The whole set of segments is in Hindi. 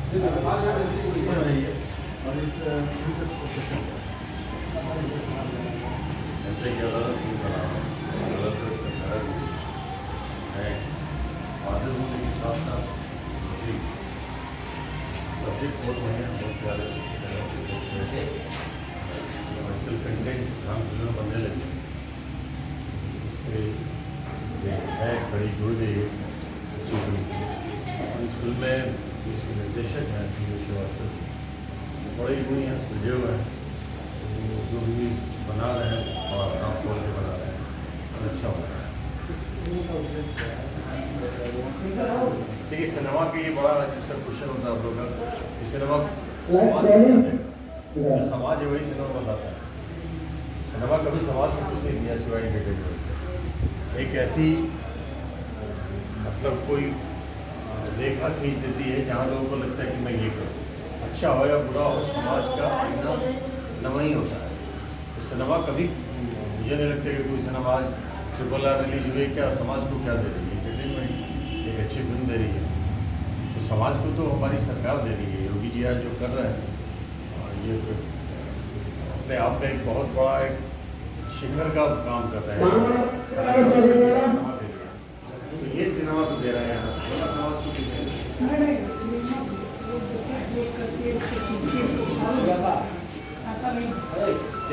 सब्जेक्ट बहुत बढ़िया, बहुत प्यारे आजकल कंटेंट राम फिल्म में बनने लगी, उसमें है खड़ी जोड़ गई है अच्छी फिल्म। इस फिल्म में इसके निर्देशक हैं संजय श्रीवास्तव, बड़े ही गुणी हैं, सुलझे हुए हैं, जो भी बना रहे हैं और काम खोल के बना रहे हैं, अच्छा हो रहा है। देखिए सिनेमा के ये बड़ा सब क्वेश्चन होता है आप लोग का कि सिनेमा समाज है वही सिनेमा बताता है। सिनेमा कभी समाज को कुछ नहीं दिया सिवाय एंटरटेनमेंट। एक ऐसी मतलब कोई रेखा खींच देती है जहाँ लोगों को लगता है कि मैं ये करूँ, अच्छा हो या बुरा हो, समाज का आईना सिनेमा ही होता है। तो सिनेमा कभी मुझे नहीं लगता कि कोई सिनेमा आज RRR रिलीज हुई क्या समाज को क्या दे रही है, एंटरटेनमेंट एक अच्छी फिल्म दे रही है। तो समाज को तो हमारी सरकार दे रही है, योगी जी आज जो कर रहे हैं ये अपने आप में एक बहुत बड़ा एक शिखर का काम कर रहे हैं। तो ये सिनेमा को दे रहे हैं यहाँ समाज को किसी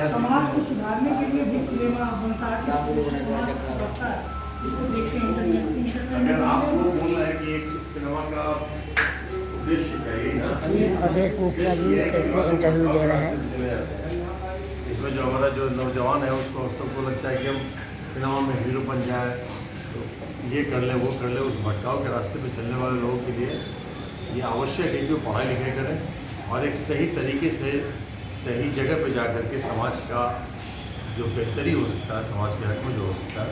समाज को सुधारने के लिए भी सिनेमा बनता है। अगर आपको बोलना है कि एक सिनेमा का उद्देश्य क्या है, अवधेश मिश्रा जी कैसे इंटरव्यू दे रहे हैं। इसमें जो हमारा जो नौजवान है उसको सबको लगता है कि हम सिनेमा में हीरो बन जाए, तो ये कर ले वो कर ले, उस भटकाव के रास्ते पे चलने वाले लोगों के लिए ये आवश्यक है कि वो पढ़ाई लिखाई करें और एक सही तरीके से सही जगह पे जा कर के समाज का जो बेहतरी हो सकता है, समाज के हक में जो हो सकता है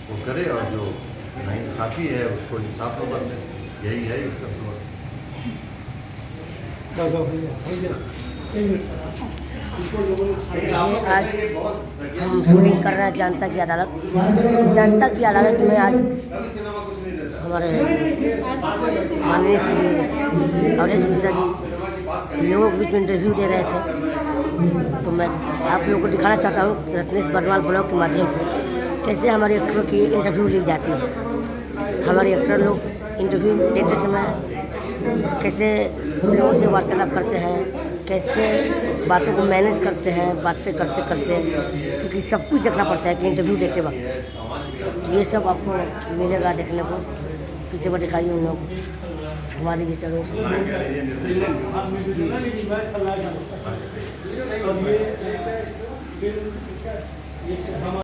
वो करे, और जो नाइंसाफ़ी है उसको इंसाफ में बदले। यही है इसका सबक। आज हम शूटिंग कर रहे हैं जनता की अदालत। जनता की अदालत में आज हमारे माननीय श्री अवधेश मिश्रा जी लोगों के बीच में इंटरव्यू दे रहे थे। तो मैं आप लोगों को दिखाना चाहता हूँ रत्नेश बर्नवाल ब्लॉग के माध्यम से कैसे हमारे एक्टरों की इंटरव्यू ली जाती है। हमारे एक्टर लोग इंटरव्यू देते समय कैसे लोगों से वार्तालाप करते हैं, कैसे बातों को मैनेज करते हैं, बातें करते करते, क्योंकि सब कुछ देखना पड़ता है कि इंटरव्यू देते वक्त। ये सब आपको मिलेगा देखने को। पीछे पर दिखाइए उन लोग हमारी ये चलो